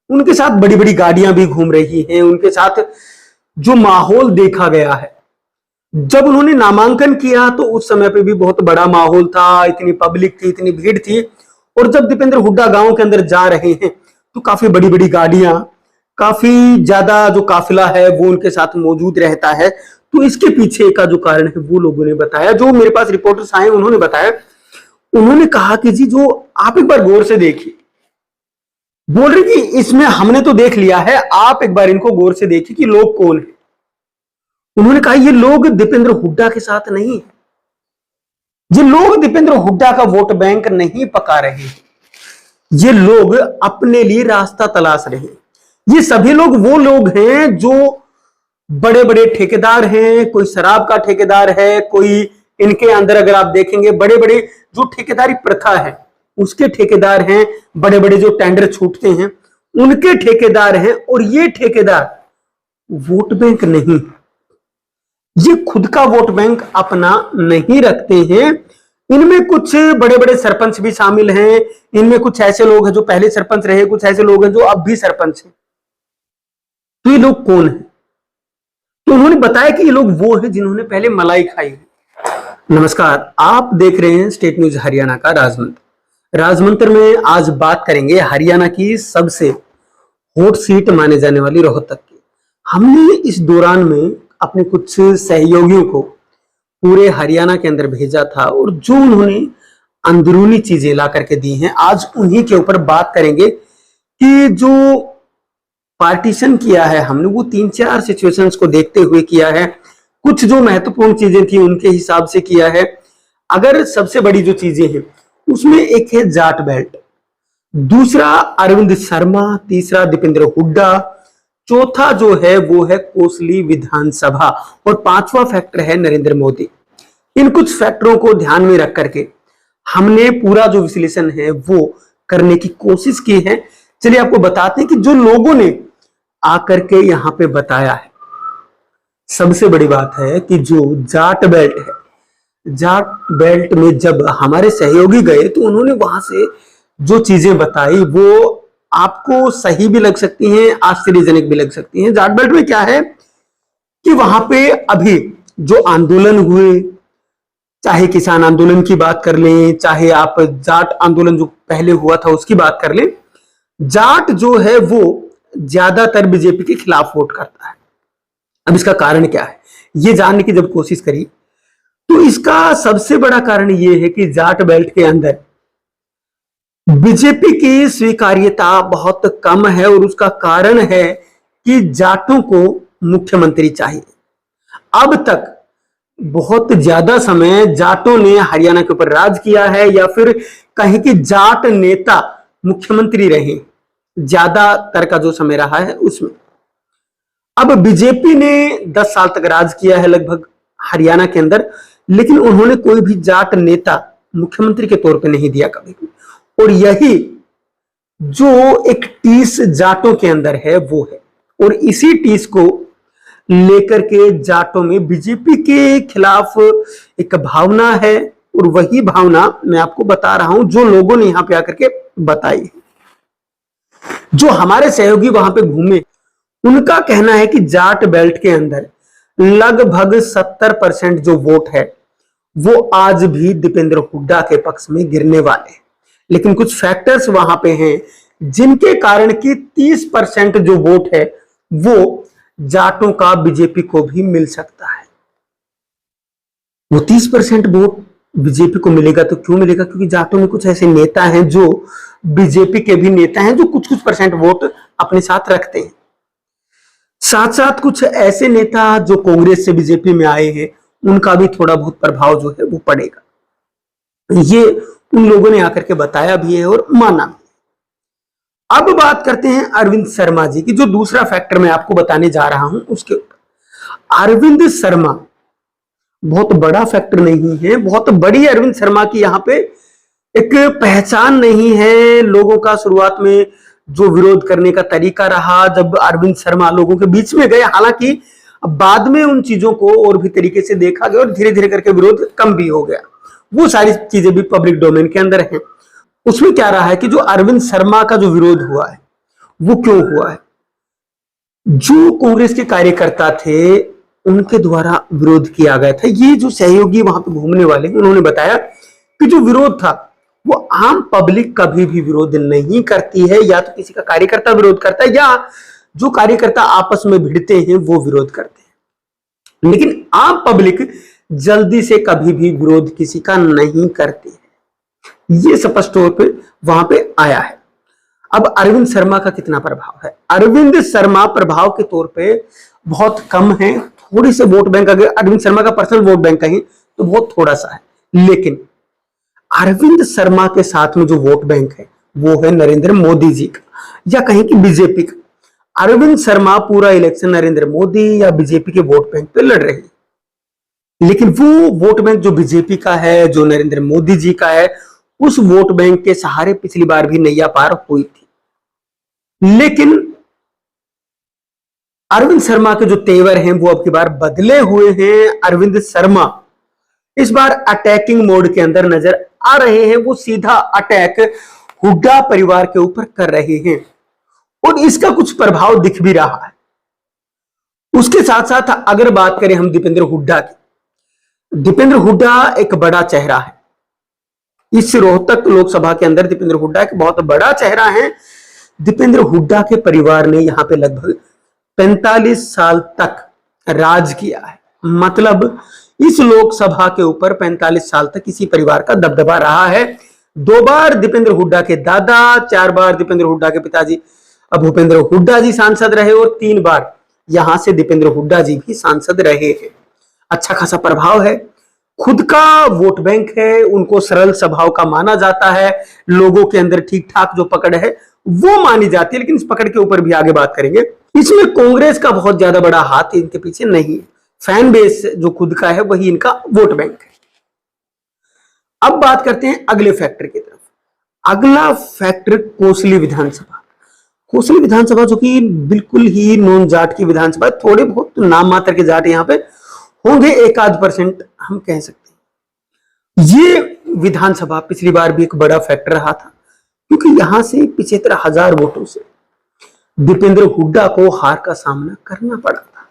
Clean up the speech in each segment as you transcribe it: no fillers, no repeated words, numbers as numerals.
उनके साथ बड़ी बड़ी गाड़ियां भी घूम रही हैं, उनके साथ जो माहौल देखा गया है। जब उन्होंने नामांकन किया तो उस समय पे भी बहुत बड़ा माहौल था, इतनी पब्लिक थी, इतनी भीड़ थी। और जब दीपेंद्र हुड्डा गांव के अंदर जा रहे हैं तो काफी बड़ी बड़ी गाड़ियां, काफी ज्यादा जो काफिला है वो उनके साथ मौजूद रहता है। तो इसके पीछे का जो कारण है वो लोगों ने बताया, जो मेरे पास रिपोर्टर्स आए उन्होंने बताया। उन्होंने कहा कि जी जो आप एक बार गौर से देखिए, बोल रही कि इसमें हमने तो देख लिया है, आप एक बार इनको गौर से देखिए कि लोग कौन है। उन्होंने कहा ये लोग दीपेंद्र हुड्डा के साथ नहीं, ये लोग दीपेंद्र हुड्डा का वोट बैंक नहीं पका रहे, ये लोग अपने लिए रास्ता तलाश रहे हैं। ये सभी लोग वो लोग हैं जो बड़े बड़े ठेकेदार हैं, कोई शराब का ठेकेदार है, कोई इनके अंदर अगर आप देखेंगे बड़े बड़े जो ठेकेदारी प्रथा है उसके ठेकेदार हैं, बड़े बड़े जो टेंडर छूटते हैं उनके ठेकेदार हैं। और ये ठेकेदार वोट बैंक नहीं, ये खुद का वोट बैंक अपना नहीं रखते हैं। इनमें कुछ बड़े बड़े सरपंच भी शामिल हैं, इनमें कुछ ऐसे लोग हैं जो पहले सरपंच रहे, कुछ ऐसे लोग हैं जो अब भी सरपंच हैं। तो ये लोग कौन है? तो उन्होंने बताया कि ये लोग वो हैं जिन्होंने पहले मलाई खाई है। नमस्कार, आप देख रहे हैं स्टेट न्यूज हरियाणा का राजमंत्र। राजमंत्र में आज बात करेंगे हरियाणा की सबसे हॉट सीट माने जाने वाली रोहतक की। हमने इस दौरान में अपने कुछ सहयोगियों को पूरे हरियाणा के अंदर भेजा था और जो उन्होंने अंदरूनी चीजें ला करके दी हैं, आज उन्हीं के ऊपर बात करेंगे कि जो पार्टीशन किया है हमने वो 3-4 सिचुएशंस को देखते हुए किया है। कुछ जो महत्वपूर्ण चीजें थी उनके हिसाब से किया है। अगर सबसे बड़ी जो चीजें हैं उसमें एक है जाट बेल्ट, दूसरा अरविंद शर्मा, तीसरा दीपेंद्र हुड्डा, चौथा जो है वो है कोसली विधानसभा और पांचवा फैक्टर है नरेंद्र मोदी। इन कुछ फैक्टरों को ध्यान में रख करके हमने पूरा जो विश्लेषण है वो करने की कोशिश की है। चलिए आपको बताते हैं कि जो लोगों ने आकर के यहां पे बताया है, सबसे बड़ी बात है कि जो जाट बेल्ट है, जाट बेल्ट में जब हमारे सहयोगी गए तो उन्होंने वहां से जो चीजें बताई वो आपको सही भी लग सकती हैं, आश्चर्यजनक भी लग सकती हैं। जाट बेल्ट में क्या है कि वहां पे अभी जो आंदोलन हुए, चाहे किसान आंदोलन की बात कर लें, चाहे आप जाट आंदोलन जो पहले हुआ था उसकी बात कर लें, जाट जो है वो ज्यादातर बीजेपी के खिलाफ वोट करता है। अब इसका कारण क्या है ये जानने की जब कोशिश करी तो इसका सबसे बड़ा कारण ये है कि जाट बेल्ट के अंदर बीजेपी की स्वीकार्यता बहुत कम है और उसका कारण है कि जाटों को मुख्यमंत्री चाहिए। अब तक बहुत ज्यादा समय जाटों ने हरियाणा के ऊपर राज किया है या फिर कहीं कि जाट नेता मुख्यमंत्री रहे, ज्यादातर का जो समय रहा है उसमें। अब बीजेपी ने 10 साल तक राज किया है लगभग हरियाणा के अंदर, लेकिन उन्होंने कोई भी जाट नेता मुख्यमंत्री के तौर पे नहीं दिया कभी भी। और यही जो एक टीस जाटों के अंदर है वो है, और इसी टीस को लेकर के जाटों में बीजेपी के खिलाफ एक भावना है और वही भावना मैं आपको बता रहा हूं जो लोगों ने यहां पे आकर के बताई। जो हमारे सहयोगी वहां पे घूमे उनका कहना है कि जाट बेल्ट के अंदर लगभग 70% जो वोट है वो आज भी दीपेंद्र हुड्डा के पक्ष में गिरने वाले हैं। लेकिन कुछ फैक्टर्स वहां पे हैं जिनके कारण कि 30% जो वोट है वो जाटों का बीजेपी को भी मिल सकता है। वो 30% वोट बीजेपी को मिलेगा तो क्यों मिलेगा? क्योंकि जाटों में कुछ ऐसे नेता हैं जो बीजेपी के भी नेता हैं जो कुछ परसेंट वोट अपने साथ रखते हैं। साथ साथ कुछ ऐसे नेता जो कांग्रेस से बीजेपी में आए हैं उनका भी थोड़ा बहुत प्रभाव जो है वो पड़ेगा। ये उन लोगों ने आकर के बताया भी है और माना भी। अब बात करते हैं अरविंद शर्मा जी की, जो दूसरा फैक्टर मैं आपको बताने जा रहा हूं उसके ऊपर। अरविंद शर्मा बहुत बड़ा फैक्टर नहीं है, बहुत बड़ी अरविंद शर्मा की यहां पे एक पहचान नहीं है। लोगों का शुरुआत में जो विरोध करने का तरीका रहा, जब अरविंद शर्मा लोगों के बीच में गए, हालांकि बाद में उन चीजों को और भी तरीके से देखा गया और धीरे धीरे करके विरोध कम भी हो गया। वो सारी चीजें भी पब्लिक डोमेन के अंदर हैं। उसमें क्या रहा है कि जो अरविंद शर्मा का जो विरोध हुआ है वो क्यों हुआ है? जो कांग्रेस के कार्यकर्ता थे उनके द्वारा विरोध किया गया था। ये जो सहयोगी वहां पे घूमने वाले हैं उन्होंने बताया कि जो विरोध था वो आम पब्लिक कभी भी विरोध नहीं करती है, या तो किसी का कार्यकर्ता विरोध करता है या जो कार्यकर्ता आपस में भिड़ते हैं वो विरोध करते हैं, लेकिन आम पब्लिक जल्दी से कभी भी विरोध किसी का नहीं करती है। ये स्पष्ट तौर पे वहां पे आया है। अब अरविंद शर्मा का कितना प्रभाव है? अरविंद शर्मा प्रभाव के तौर पे बहुत कम है। थोड़ी से वोट बैंक अगर अरविंद शर्मा का पर्सनल वोट बैंक कहें तो बहुत थोड़ा सा है, लेकिन अरविंद शर्मा के साथ में जो वोट बैंक है वो है नरेंद्र मोदी जी का, या कहें कि बीजेपी का। अरविंद शर्मा पूरा इलेक्शन नरेंद्र मोदी या बीजेपी के वोट बैंक पे लड़ रही है, लेकिन वो वोट बैंक जो बीजेपी का है, जो नरेंद्र मोदी जी का है, उस वोट बैंक के सहारे पिछली बार भी नैया पार हुई थी। लेकिन अरविंद शर्मा के जो तेवर हैं वो अब की बार बदले हुए हैं। अरविंद शर्मा इस बार अटैकिंग मोड के अंदर नजर आ रहे हैं। वो सीधा अटैक हुड्डा परिवार के ऊपर कर रहे हैं और इसका कुछ प्रभाव दिख भी रहा है। उसके साथ साथ अगर बात करें हम दीपेंद्र हुड्डा की, दीपेंद्र हुड्डा एक बड़ा चेहरा है। इस रोहतक लोकसभा के अंदर दीपेंद्र हुड्डा एक बहुत बड़ा चेहरा है। दीपेंद्र हुड्डा के परिवार ने यहां पे लगभग 45 साल तक राज किया है। मतलब इस लोकसभा के ऊपर 45 साल तक किसी परिवार का दबदबा रहा है। 2 बार दीपेंद्र हुड्डा के दादा, 4 बार दीपेंद्र हुड्डा के पिताजी भूपेंद्र हुड्डा जी सांसद रहे और 3 बार यहां से दीपेंद्र हुड्डा जी भी सांसद रहे हैं। अच्छा खासा प्रभाव है, खुद का वोट बैंक है, उनको सरल स्वभाव का माना जाता है, लोगों के अंदर ठीक ठाक जो पकड़ है वो मानी जाती है। लेकिन इस पकड़ के ऊपर भी आगे बात करेंगे। इसमें कांग्रेस का बहुत ज्यादा बड़ा हाथ इनके पीछे नहीं है। फैन बेस जो खुद का है वही इनका वोट बैंक है। अब बात करते हैं अगले फैक्टर की तरफ। अगला फैक्टर कोसली विधानसभा। कोसली विधानसभा जो कि बिल्कुल ही नॉन जाट की विधानसभा, थोड़े बहुत नाम मात्र के जाट यहां पे होंगे, 1-8% हम कह सकते हैं। ये विधानसभा पिछली बार भी एक बड़ा फैक्टर रहा था, क्योंकि यहां से 75,000 वोटों से दीपेंद्र हुड्डा को हार का सामना करना पड़ा था।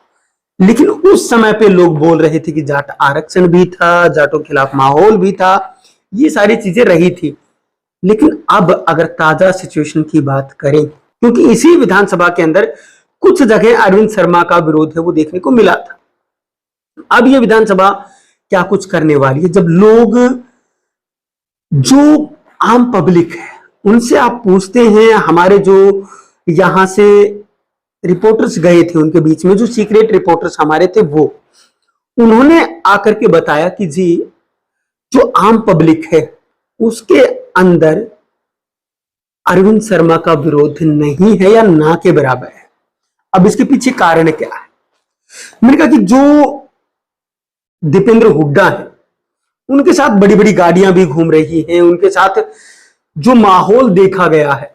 लेकिन उस समय पे लोग बोल रहे थे कि जाट आरक्षण भी था, जाटों के खिलाफ माहौल भी था, ये सारी चीजें रही थी। लेकिन अब अगर ताजा सिचुएशन की बात करें, क्योंकि इसी विधानसभा के अंदर कुछ जगह अरविंद शर्मा का विरोध है वो देखने को मिला था। अब ये विधानसभा क्या कुछ करने वाली है, जब लोग जो आम पब्लिक है उनसे आप पूछते हैं, हमारे जो यहां से रिपोर्टर्स गए थे उनके बीच में जो सीक्रेट रिपोर्टर्स हमारे थे, वो उन्होंने आकर के बताया कि जी जो आम पब्लिक है उसके अंदर अरविंद शर्मा का विरोध नहीं है या ना के बराबर है। अब इसके पीछे कारण क्या है? मैंने कहा कि जो दीपेंद्र हुड्डा है उनके साथ बड़ी बड़ी गाड़ियां भी घूम रही हैं, उनके साथ जो माहौल देखा गया है,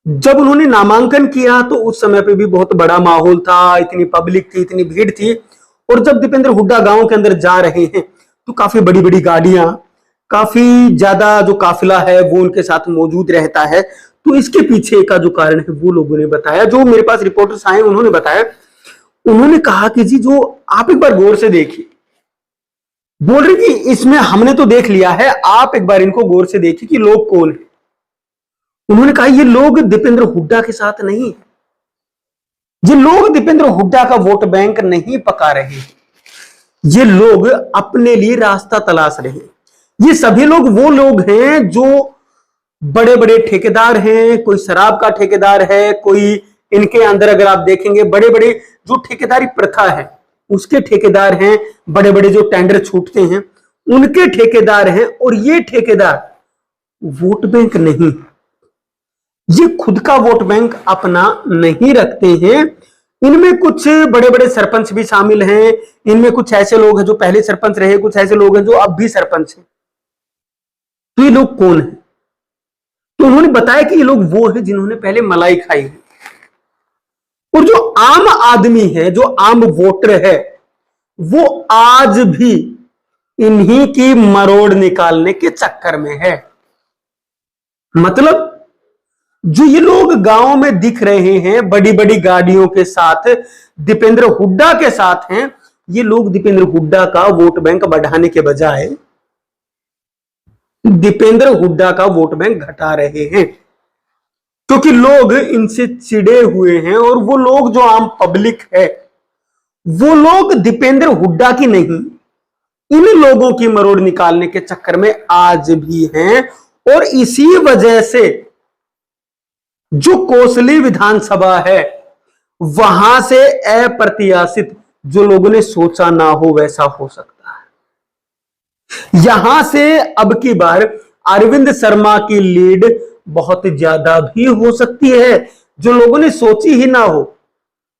जब उन्होंने नामांकन किया तो उस समय पे भी बहुत बड़ा माहौल था, इतनी पब्लिक थी, इतनी भीड़ थी। और जब दीपेंद्र हुड्डा गांव के अंदर जा रहे हैं तो काफी बड़ी बड़ी गाड़ियां, काफी ज्यादा जो काफिला है वो उनके साथ मौजूद रहता है। तो इसके पीछे का जो कारण है वो लोगों ने बताया, जो मेरे पास रिपोर्टर्स आए उन्होंने बताया। उन्होंने कहा कि जी जो आप एक बार गौर से देखिए, बोल रही कि इसमें हमने तो देख लिया है, आप एक बार इनको गौर से देखिए कि लोग कौन है। उन्होंने कहा ये लोग दीपेंद्र हुड्डा के साथ नहीं, ये लोग दीपेंद्र हुड्डा का वोट बैंक नहीं पका रहे, ये लोग अपने लिए रास्ता तलाश रहे। ये सभी लोग वो लोग हैं जो बड़े बड़े ठेकेदार हैं, कोई शराब का ठेकेदार है, कोई इनके अंदर अगर आप देखेंगे बड़े बड़े जो ठेकेदारी प्रथा है उसके ठेकेदार हैं, बड़े बड़े जो टेंडर छूटते हैं उनके ठेकेदार हैं। और ये ठेकेदार वोट बैंक नहीं, ये खुद का वोट बैंक अपना नहीं रखते हैं। इनमें कुछ बड़े बड़े सरपंच भी शामिल हैं, इनमें कुछ ऐसे लोग हैं जो पहले सरपंच रहे, कुछ ऐसे लोग हैं जो अब भी सरपंच हैं। तो ये लोग कौन है? तो उन्होंने बताया कि ये लोग वो हैं जिन्होंने पहले मलाई खाई है। और जो आम आदमी है, जो आम वोटर है, वो आज भी इन्हीं की मरोड़ निकालने के चक्कर में है। मतलब जो ये लोग गांव में दिख रहे हैं बड़ी बड़ी गाड़ियों के साथ, दीपेंद्र हुड्डा के साथ हैं, ये लोग दीपेंद्र हुड्डा का वोट बैंक बढ़ाने के बजाय दीपेंद्र हुड्डा का वोट बैंक घटा रहे हैं, क्योंकि लोग इनसे चिढ़े हुए हैं। और वो लोग जो आम पब्लिक है, वो लोग दीपेंद्र हुड्डा की नहीं, इन लोगों की मरोड़ निकालने के चक्कर में आज भी हैं। और इसी वजह से जो कोसली विधानसभा है, वहां से अप्रत्याशित जो लोगों ने सोचा ना हो वैसा हो सकता है। यहां से अब की बार अरविंद शर्मा की लीड बहुत ज्यादा भी हो सकती है, जो लोगों ने सोची ही ना हो।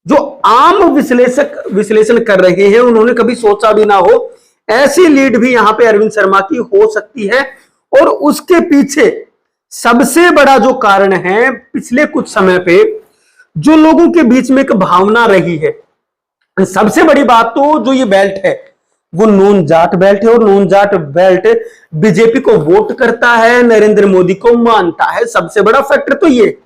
जो आम विश्लेषण कर रहे हैं, उन्होंने कभी सोचा भी ना हो, ऐसी लीड भी यहां पे अरविंद शर्मा की हो सकती है। और उसके पीछे सबसे बड़ा जो कारण है, पिछले कुछ समय पे जो लोगों के बीच में एक भावना रही है, सबसे बड़ी बात तो जो ये बेल्ट है वो नून जाट बेल्ट है। और नून जाट बेल्ट बीजेपी को वोट करता है, नरेंद्र मोदी को मानता है, सबसे बड़ा फैक्टर तो ये।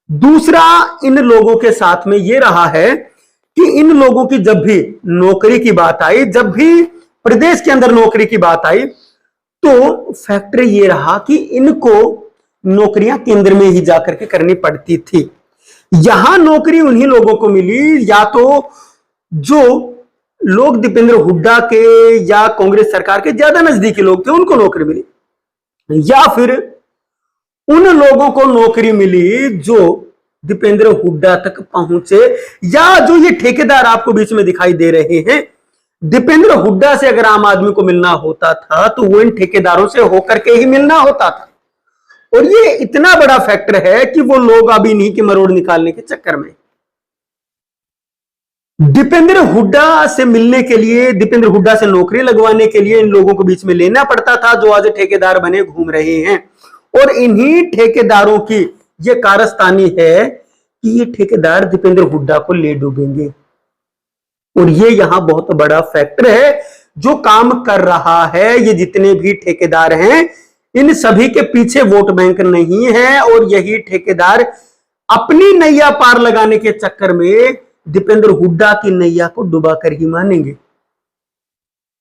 दूसरा, इन लोगों के साथ में ये रहा है कि इन लोगों की जब भी नौकरी की बात आई, जब भी प्रदेश के अंदर नौकरी की बात आई, तो फैक्टर ये रहा कि इनको नौकरियां केंद्र में ही जाकर के करनी पड़ती थी। यहां नौकरी उन्हीं लोगों को मिली, या तो जो लोग दीपेंद्र हुड्डा के या कांग्रेस सरकार के ज्यादा नजदीकी लोग थे उनको नौकरी मिली, या फिर उन लोगों को नौकरी मिली जो दीपेंद्र हुड्डा तक पहुंचे, या जो ये ठेकेदार आपको बीच में दिखाई दे रहे हैं, दीपेंद्र हुड्डा से अगर आम आदमी को मिलना होता था तो वो इन ठेकेदारों से होकर के ही मिलना होता था। और ये इतना बड़ा फैक्टर है कि वो लोग अभी इन्हीं की मरोड़ निकालने के चक्कर में, दीपेंद्र हुड्डा से मिलने के लिए, दीपेंद्र हुड्डा से नौकरी लगवाने के लिए इन लोगों को बीच में लेना पड़ता था, जो आज ठेकेदार बने घूम रहे हैं। और इन्हीं ठेकेदारों की ये कारस्तानी है कि ये ठेकेदार दीपेंद्र हुड्डा को ले डूबेंगे। और ये यहां बहुत बड़ा फैक्टर है जो काम कर रहा है। ये जितने भी ठेकेदार हैं, इन सभी के पीछे वोट बैंक नहीं है, और यही ठेकेदार अपनी नैया पार लगाने के चक्कर में दीपेंद्र हुड्डा की नैया को डुबा कर ही मानेंगे।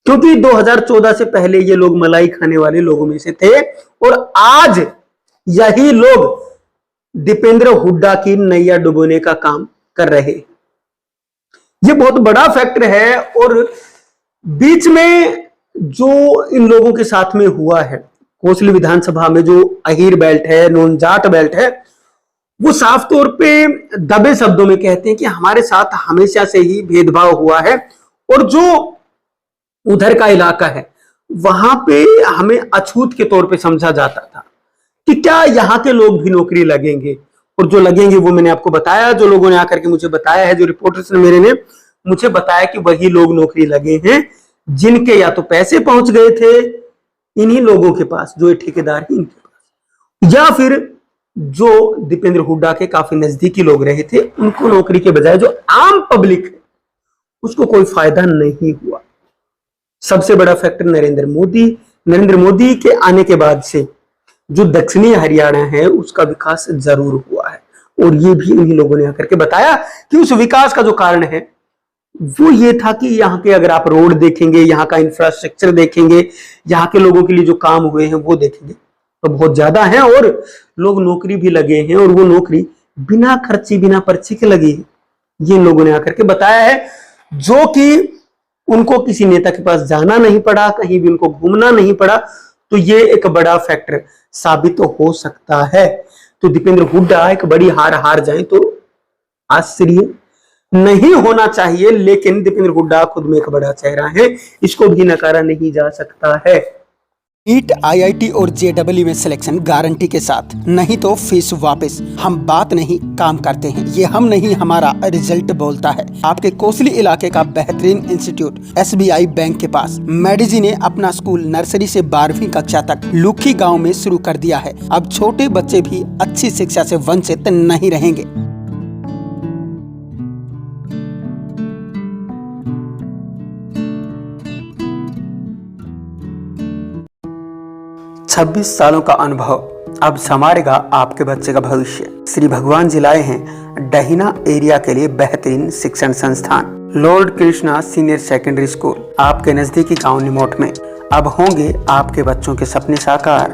क्योंकि 2014 से पहले ये लोग मलाई खाने वाले लोगों में से थे, और आज यही लोग दीपेंद्र हुड्डा की नैया डुबोने का काम कर रहे। ये बहुत बड़ा फैक्टर है। और बीच में जो इन लोगों के साथ में हुआ है, कोसली विधानसभा में जो अहीर बेल्ट है, नॉन जाट बेल्ट है, वो साफ तौर पे दबे शब्दों में कहते हैं कि हमारे साथ हमेशा से ही भेदभाव हुआ है, और जो उधर का इलाका है वहां पे हमें अछूत के तौर पे समझा जाता था कि क्या यहाँ के लोग भी नौकरी लगेंगे। और जो लगेंगे वो मैंने आपको बताया, जो लोगों ने आकर के मुझे बताया है, जो रिपोर्टर्स ने मेरे ने मुझे बताया कि वही लोग नौकरी लगे हैं जिनके या तो पैसे पहुंच गए थे इन्हीं लोगों के पास, जो ठेकेदार ही इनके पास, या फिर जो दीपेंद्र हुड्डा के काफी नजदीकी लोग रहे थे, उनको नौकरी के बजाय जो आम पब्लिक है उसको कोई फायदा नहीं हुआ। सबसे बड़ा फैक्टर नरेंद्र मोदी के आने के बाद से जो दक्षिणी हरियाणा है उसका विकास जरूर हुआ है। और ये भी उन्हीं लोगों ने आकर के बताया कि उस विकास का जो कारण है वो ये था कि यहाँ के अगर आप रोड देखेंगे, यहाँ का इंफ्रास्ट्रक्चर देखेंगे, यहाँ के लोगों के लिए जो काम हुए हैं वो देखेंगे तो बहुत ज्यादा है, और लोग नौकरी भी लगे हैं, और वो नौकरी बिना खर्ची बिना पर्ची के लगी है। ये लोगों ने आकर के बताया है, जो कि उनको किसी नेता के पास जाना नहीं पड़ा, कहीं भी उनको घूमना नहीं पड़ा। तो ये एक बड़ा फैक्टर साबित तो हो सकता है। तो दीपेंद्र हुड्डा एक बड़ी हार जाए तो आश्चर्य नहीं होना चाहिए, लेकिन दीपेंद्र हुड्डा खुद में एक बड़ा चेहरा है, इसको भी नकारा नहीं जा सकता है। नीट, आईआईटी और जेडब्ल्यू में सिलेक्शन गारंटी के साथ, नहीं तो फीस वापस। हम बात नहीं काम करते हैं, ये हम नहीं हमारा रिजल्ट बोलता है। आपके कोसली इलाके का बेहतरीन इंस्टीट्यूट एसबीआई बैंक के पास मेडिजी ने अपना स्कूल नर्सरी से 12वीं कक्षा तक लुखी गांव में शुरू कर दिया है। अब छोटे बच्चे भी अच्छी शिक्षा से वंचित नहीं रहेंगे। 26 सालों का अनुभव, अब संवारेगा आपके बच्चे का भविष्य। श्री भगवान जी लाए हैं डहीना एरिया के लिए बेहतरीन शिक्षण संस्थान Lord Krishna senior secondary school, आपके नजदीकी गांव निमोट में। अब होंगे आपके बच्चों के सपने साकार।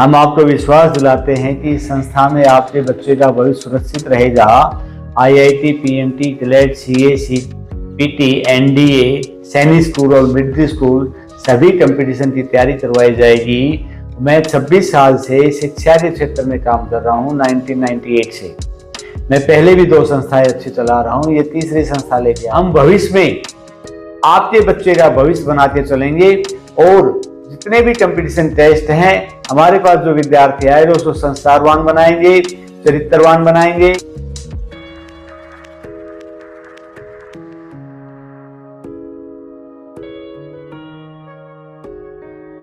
हम आपको विश्वास दिलाते हैं कि इस संस्था में आपके बच्चे का भविष्य सुरक्षित रहेगा। IIT, PMT, ग्लेड, CA, CPT, NDA, Sainik school और मिलिट्री स्कूल सभी कंपटीशन की तैयारी करवाई जाएगी। मैं 26 साल से शिक्षा के क्षेत्र में काम कर रहा हूँ, 1998 से। मैं पहले भी 2 संस्थाएं अच्छी चला रहा हूँ, ये तीसरी संस्था लेके हम भविष्य में आपके बच्चे का भविष्य बनाते चलेंगे। और जितने भी कंपटीशन टेस्ट हैं, हमारे पास जो विद्यार्थी आए उसको संस्कारवान बनाएंगे, चरित्रवान बनाएंगे।